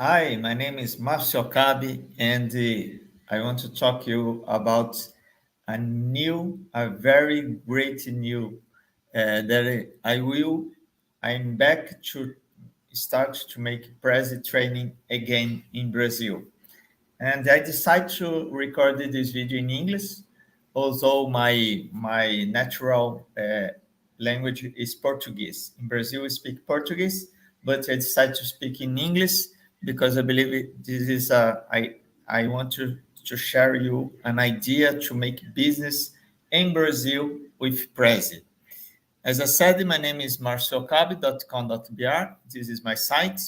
Hi, my name is Marcio Cabi, and I want to talk to you about a very great new that I'm back to start to make Prezi training again in Brazil. And I decided to record this video in English, although my natural language is Portuguese. In Brazil, we speak Portuguese, but I decided to speak in English because I believe this is I want to share you an idea to make business in Brazil with Prezi. As I said, my name is marciocabe.com.br. This is my site.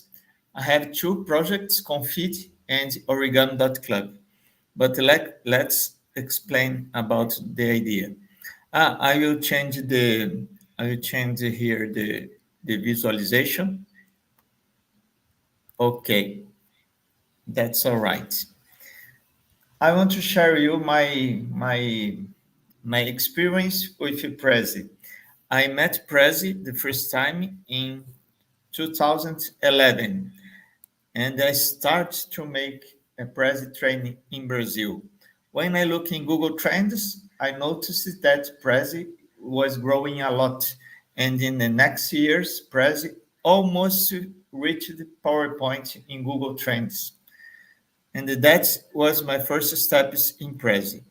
I have two projects, KONFIDE and origami.club. But let's explain about the idea. I will change here the visualization. Okay, that's all right. I want to share you my experience with Prezi. I met Prezi the first time in 2011, and I start to make a Prezi training in Brazil. When I look in Google Trends, I noticed that Prezi was growing a lot, and in the next years, Prezi almost reached PowerPoint in Google Trends, and that was my first steps in Prezi.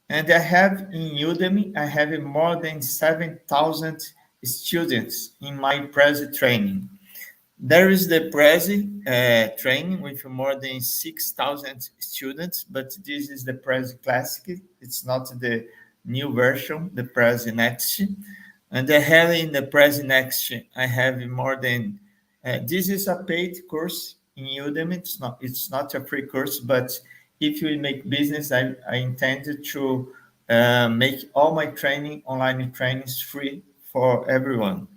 And I have in Udemy, I have more than 7,000 students in my Prezi training. There is the Prezi training with more than 6,000 students, but this is the Prezi Classic. It's not the new version, the Prezi Next. And I have in the Prezi Next, I have more than, this is a paid course in Udemy. It's not a free course, but if you make business, I intend to make all my training, online trainings free for everyone.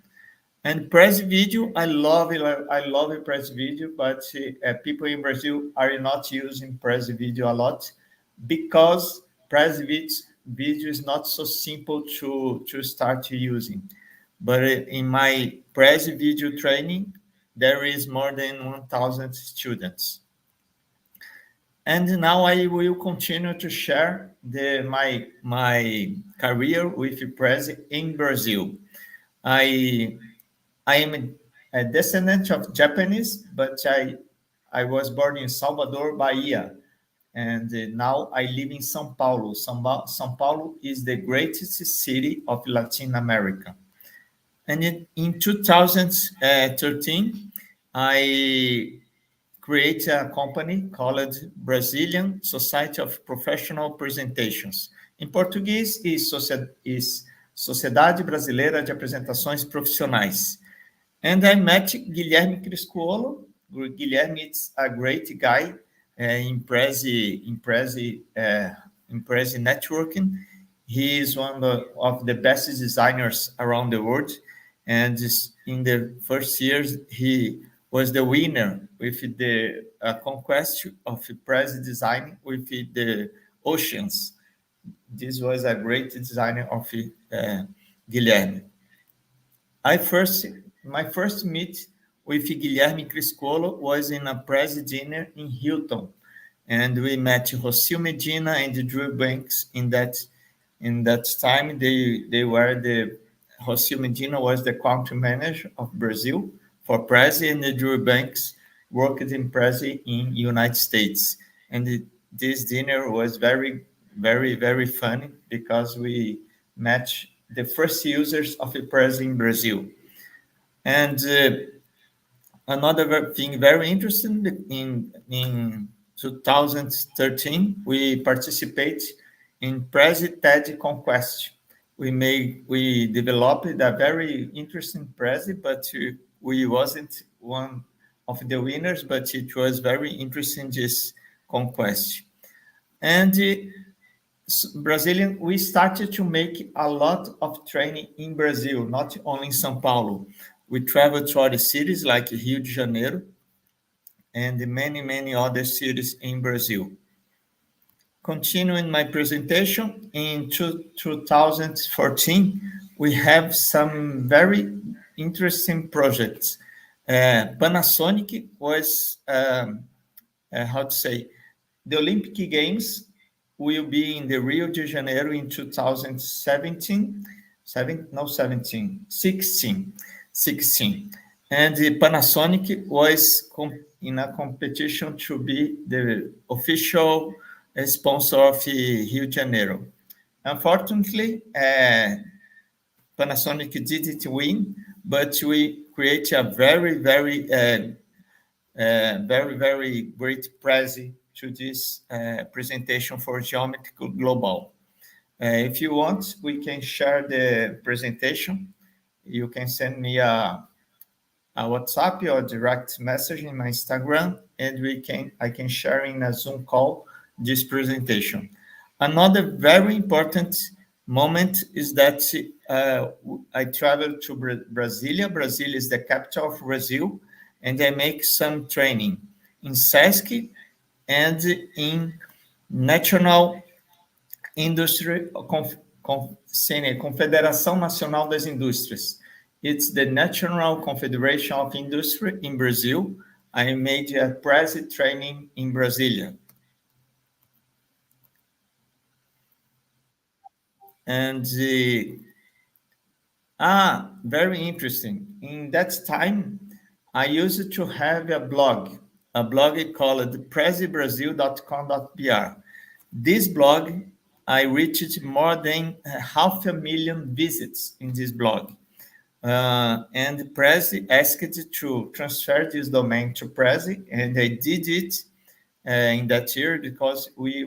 And Prezi Video, I love it. I love it, Prezi Video, but people in Brazil are not using Prezi Video a lot because Video is not so simple to start using. But in my Prezi Video training, there is more than 1,000 students. And now I will continue to share my career with Prezi in Brazil. I am a descendant of Japanese, but I was born in Salvador, Bahia, and now I live in São Paulo. São Paulo is the greatest city of Latin America. And in 2013, I created a company called Brazilian Society of Professional Presentations. Em português, is Sociedade Brasileira de Apresentações Profissionais. And I met Guilherme Criscuolo. Guilherme is a great guy in Prezi networking. He is one of the best designers around the world. And in the first years, he was the winner with the conquest of Prezi design with the oceans. This was a great designer of Guilherme. My first meet with Guilherme Criscuolo was in a Prezi dinner in Hilton, and we met Rocio Medina and Drew Banks in that time. They were Rocio Medina was the country manager of Brazil for Prezi, and the Drew Banks worked in Prezi in United States. And this dinner was very, very, very funny because we met the first users of Prezi in Brazil. And another thing very interesting, in 2013, we participate in Prezi TED Conquest. We developed a very interesting Prezi, but we wasn't one of the winners, but it was very interesting, this conquest. And Brazilian, we started to make a lot of training in Brazil, not only in São Paulo. We traveled to other cities like Rio de Janeiro and many, many other cities in Brazil. Continuing my presentation, in 2014, we have some very interesting projects. Panasonic was, how to say, the Olympic Games will be in the Rio de Janeiro in 2017, 16. And the Panasonic was in a competition to be the official sponsor of Rio de Janeiro. Unfortunately, Panasonic didn't win, but we create a very great Prezi to this presentation for Geometry Global. If you want, we can share the presentation. You can send me a WhatsApp or direct message in my Instagram, and I can share in a Zoom call this presentation. Another very important moment is that I traveled to Brasilia. Brasilia is the capital of Brazil, and I make some training in SESC and in National Industry Confederação Nacional das Indústrias. It's the National Confederation of Industry in Brazil. I made a Prezi training in Brasilia. And very interesting. In that time, I used to have a blog called prezibrasil.com.br. This blog, I reached more than 500,000 visits in this blog. And Prezi asked to transfer this domain to Prezi, and I did it in that year because we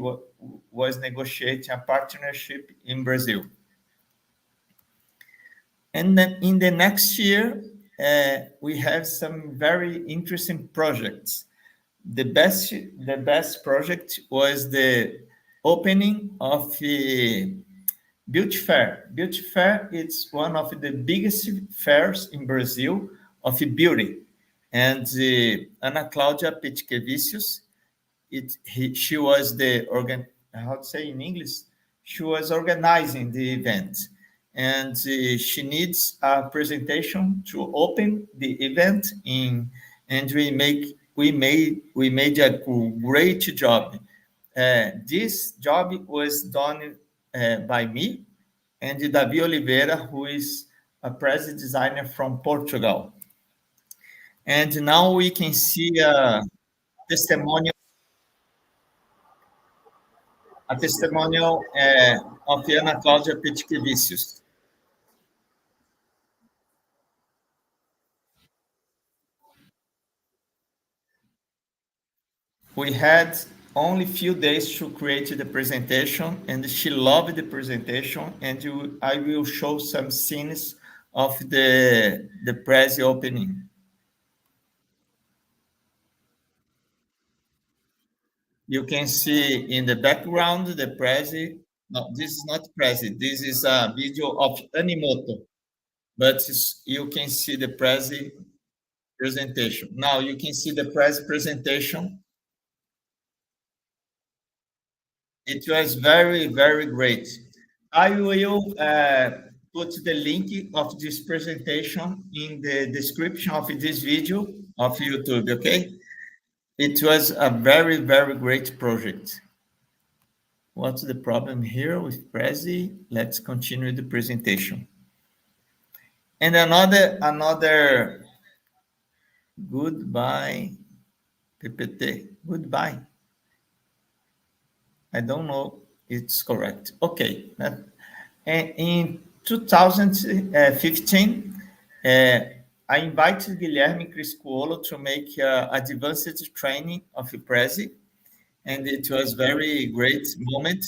was negotiating a partnership in Brazil. And then in the next year, we have some very interesting projects. The best project was the opening of the Beauty Fair. Beauty Fair is one of the biggest fairs in Brazil of beauty. And Ana Cláudia Petkevicius, she was how to say in English, she was organizing the event. And she needs a presentation to open the event and we made a great job. This job was done by me and Davi Oliveira, who is a Prezi designer from Portugal. And now we can see testimonial a testimonial of Ana Cláudia Petkevicius. We had only few days to create the presentation, and she loved the presentation, and I will show some scenes of the Prezi opening. You can see in the background the Prezi. No, this is not Prezi. This is a video of Animoto, but you can see the Prezi presentation. Now you can see the Prezi presentation. It was very great. I will put the link of this presentation in the description of this video of YouTube, okay? It was a very great project. What's the problem here with Prezi? Let's continue the presentation. And another goodbye, PPT, goodbye. I don't know it's correct. Okay. In 2015, I invited Guilherme Criscuolo to make advanced training of Prezi, and it was very great moment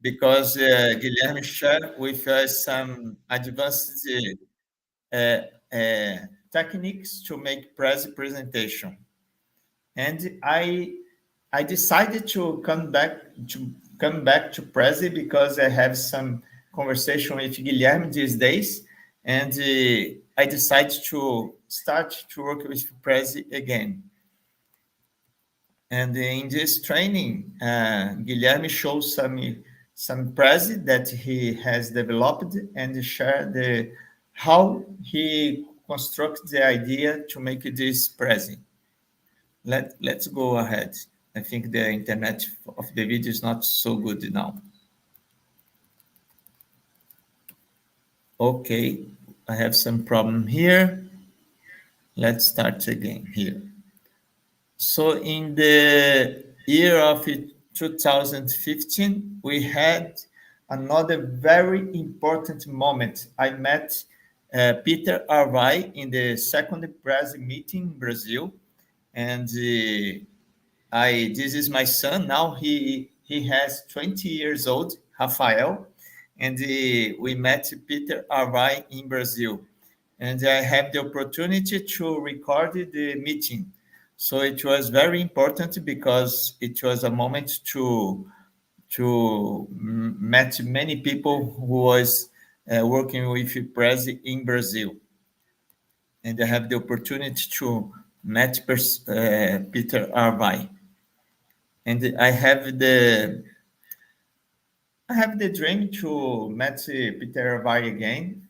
because Guilherme shared with us some advanced techniques to make Prezi presentation. And I decided to come back to Prezi because I have some conversation with Guilherme these days, and I decided to start to work with Prezi again. And in this training, Guilherme shows some Prezi that he has developed and share how he construct the idea to make this present. Let's go ahead. I think the internet of the video is not so good now. Okay, I have some problem here. Let's start again here. So in the year of 2015, we had another very important moment. I met Peter Arvai in the second Prezi meeting in Brazil, and this is my son now. He has 20 years old, Rafael, and we met Peter Arvai in Brazil, and I have the opportunity to record the meeting. So it was very important because it was a moment to meet many people who was working with Prezi in Brazil, and I have the opportunity to meet Peter Arvai. And I have the dream to meet Peter Vai again.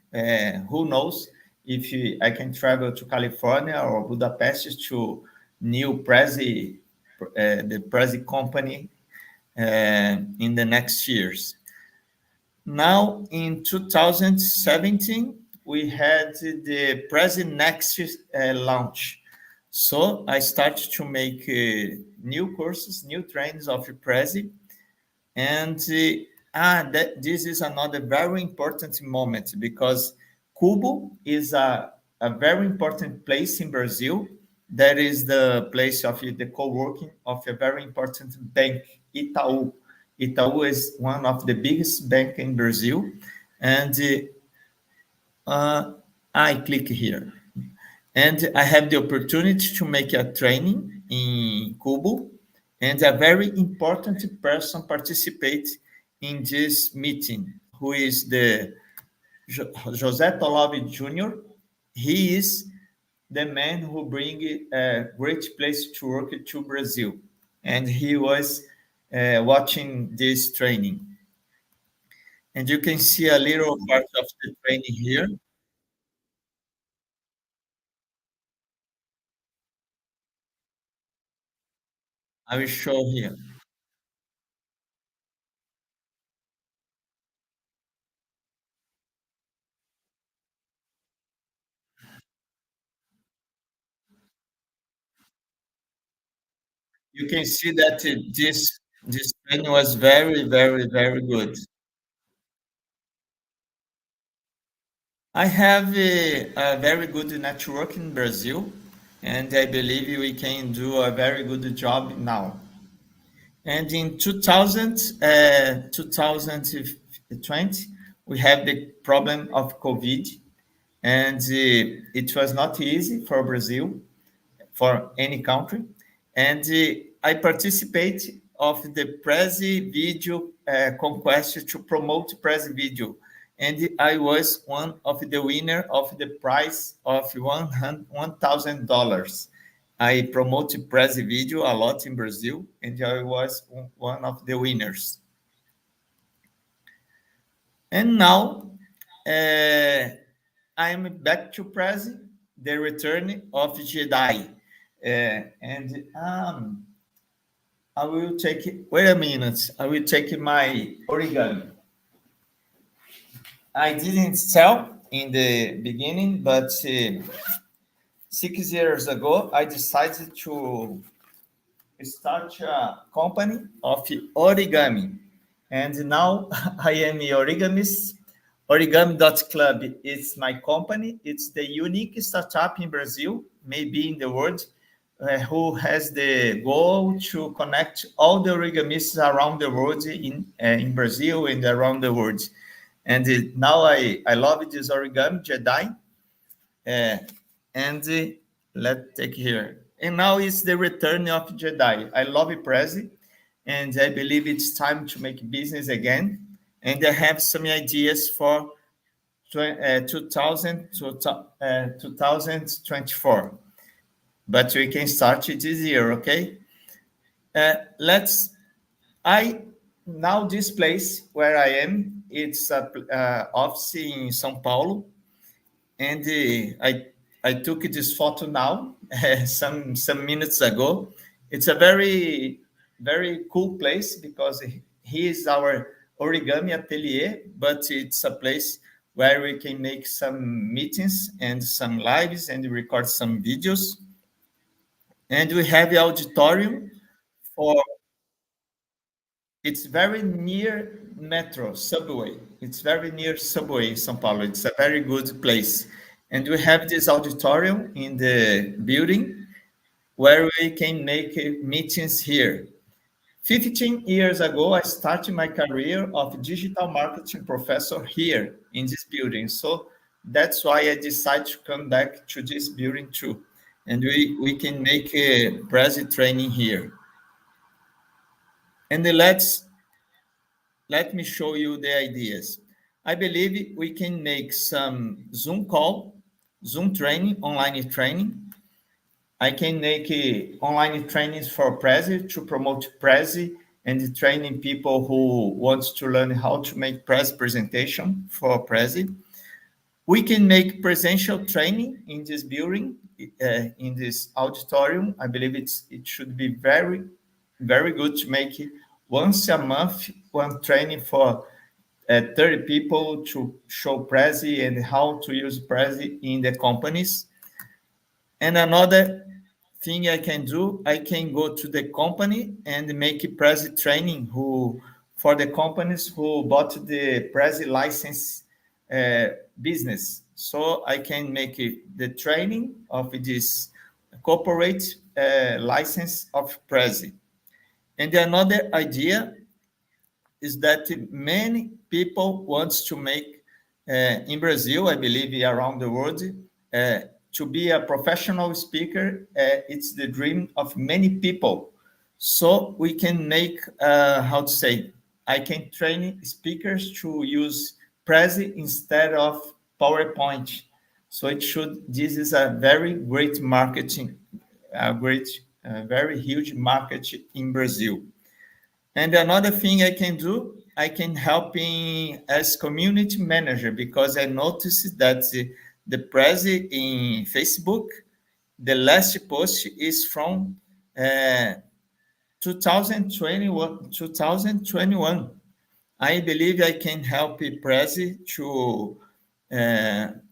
Who knows if I can travel to California or Budapest to new Prezi, the Prezi company in the next years. Now in 2017, we had the Prezi Next launch. So I started to make new courses, new trainings of Prezi, and this is another very important moment because Cubo is a very important place in Brazil. That is the place of the co-working of a very important bank, Itaú. Itaú is one of the biggest bank in Brazil. And I click here. And I have the opportunity to make a training in Cubo, and a very important person participates in this meeting, who is the José Tolove Jr. He is the man who bring a great place to work to Brazil, and he was watching this training. And you can see a little part of the training here. I will show here. You can see that this training was very, very, very good. I have a very good network in Brazil, and I believe we can do a very good job now. And in 2020, we have the problem of COVID, and it was not easy for Brazil, for any country. And I participate of the Prezi Video conquest to promote Prezi Video. And I was one of the winner of the prize of $1,000. I promoted Prezi Video a lot in Brazil, and I was one of the winners. And now I'm back to Prezi, the return of Jedi. And I will take it. Wait a minute. I will take my origami. I didn't sell in the beginning, but 6 years ago, I decided to start a company of origami. And now I am a origamist. Origami.club is my company. It's the unique startup in Brazil, maybe in the world, who has the goal to connect all the origamists around the world in Brazil and around the world. And now I love this origami Jedi. And let's take here. And now it's the return of Jedi. I love Prezi, and I believe it's time to make business again. And I have some ideas for 2024. But we can start it this year, okay? I now this place where I am, it's a office in São Paulo, and I took this photo now, some minutes ago. It's a very cool place because he is our origami atelier, but it's a place where we can make some meetings and some lives and record some videos. And we have the auditorium for it's very near metro, subway. It's very near subway in São Paulo. It's a very good place. And we have this auditorium in the building where we can make meetings here. 15 years ago, I started my career of digital marketing professor here in this building. So that's why I decided to come back to this building too. And we can make a Prezi training here. And let me show you the ideas. I believe we can make some Zoom call, Zoom training, online training. I can make online trainings for Prezi to promote Prezi and training people who want to learn how to make Prezi presentation for Prezi. We can make presential training in this building, in this auditorium. I believe it should be very good to make it once a month, one training for 30 people to show Prezi and how to use Prezi in the companies. And another thing I can do, I can go to the company and make a Prezi training for the companies who bought the Prezi license business. So I can make the training of this corporate license of Prezi. And another idea is that many people want to make in Brazil, I believe around the world, to be a professional speaker. It's the dream of many people. So we can make, how to say, I can train speakers to use Prezi instead of PowerPoint. So this is a very great marketing, very huge market in Brazil. And another thing I can do, I can help as community manager because I noticed that the Prezi in Facebook, the last post is from 2021. I believe I can help Prezi to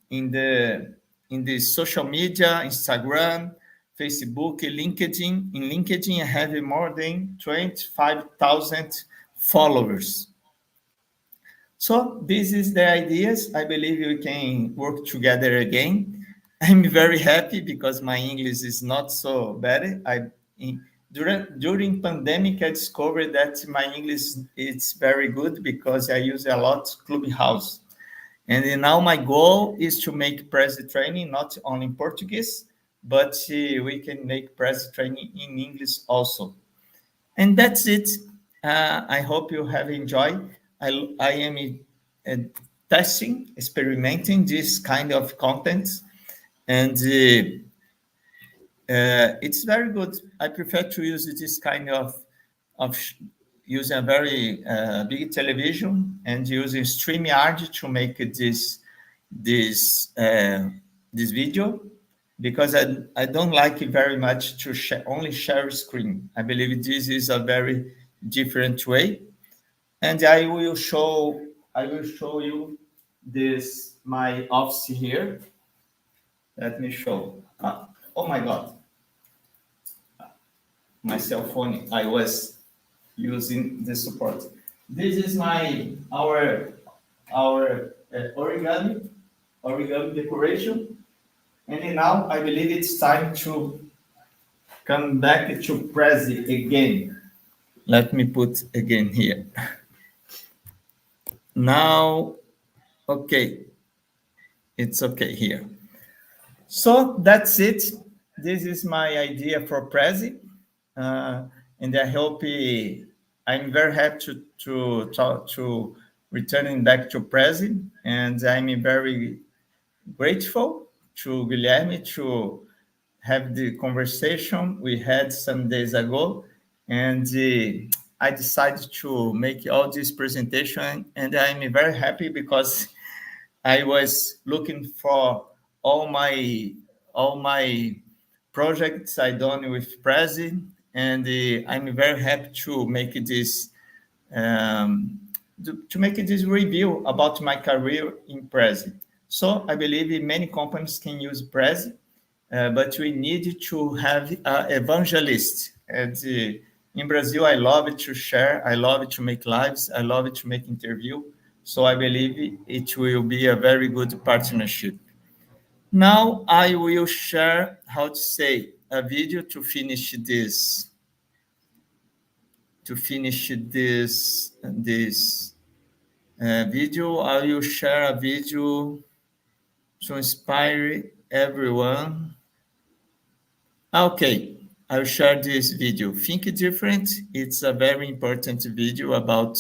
in the social media, Instagram, Facebook, LinkedIn. In LinkedIn, I have more than 25,000 followers. So this is the ideas. I believe we can work together again. I'm very happy because my English is not so bad. During pandemic, I discovered that my English is very good because I use a lot Clubhouse. And now my goal is to make Prezi training not only in Portuguese, but we can make Prezi training in English also. And that's it. I hope you have enjoyed. I am testing, experimenting this kind of content, and it's very good. I prefer to use this kind of using a very big television and using StreamYard to make this video because I don't like it very much to only share screen. I believe this is a very different way, and I will show you this my office here. Let me show. Oh my God, my cell phone. I was using the support. This is our origami decoration, and now I believe it's time to come back to Prezi again. Let me put again here. Now, okay, it's okay here. So that's it. This is my idea for Prezi, and I hope I'm very happy to returning back to Prezi, and I'm very grateful to Guilherme to have the conversation we had some days ago, and I decided to make all this presentation, and I'm very happy because I was looking for all my all my projects I done with Prezi, and I'm very happy to make this um, to make this review about my career in Prezi. So I believe many companies can use Prezi, but we need to have an evangelist. And in Brazil, I love it to share. I love it to make lives. I love it to make interview. So I believe it will be a very good partnership. Now I will share how to say a video to finish this. To finish this video, I will share a video to inspire everyone. Okay, I'll share this video. Think different. It's a very important video about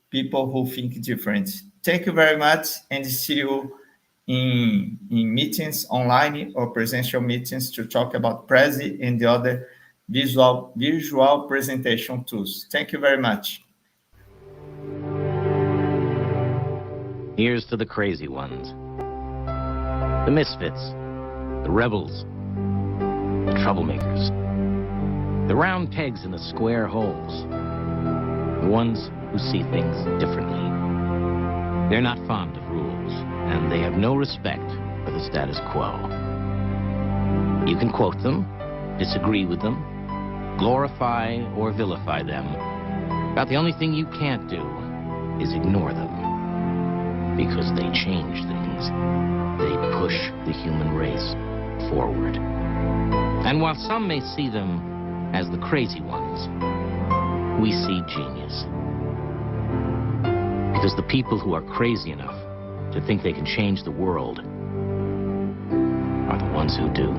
people who think different. Thank you very much, and see you in meetings online or presential meetings to talk about Prezi and the other visual presentation tools. Thank you very much. Here's to the crazy ones, the misfits, the rebels, the troublemakers, the round pegs in the square holes, the ones who see things differently. They're not fond of rules, and they have no respect for the status quo. You can quote them, disagree with them, glorify or vilify them, but the only thing you can't do is ignore them, because they change things. They push the human race forward. And while some may see them as the crazy ones, we see genius. Because the people who are crazy enough to think they can change the world are the ones who do.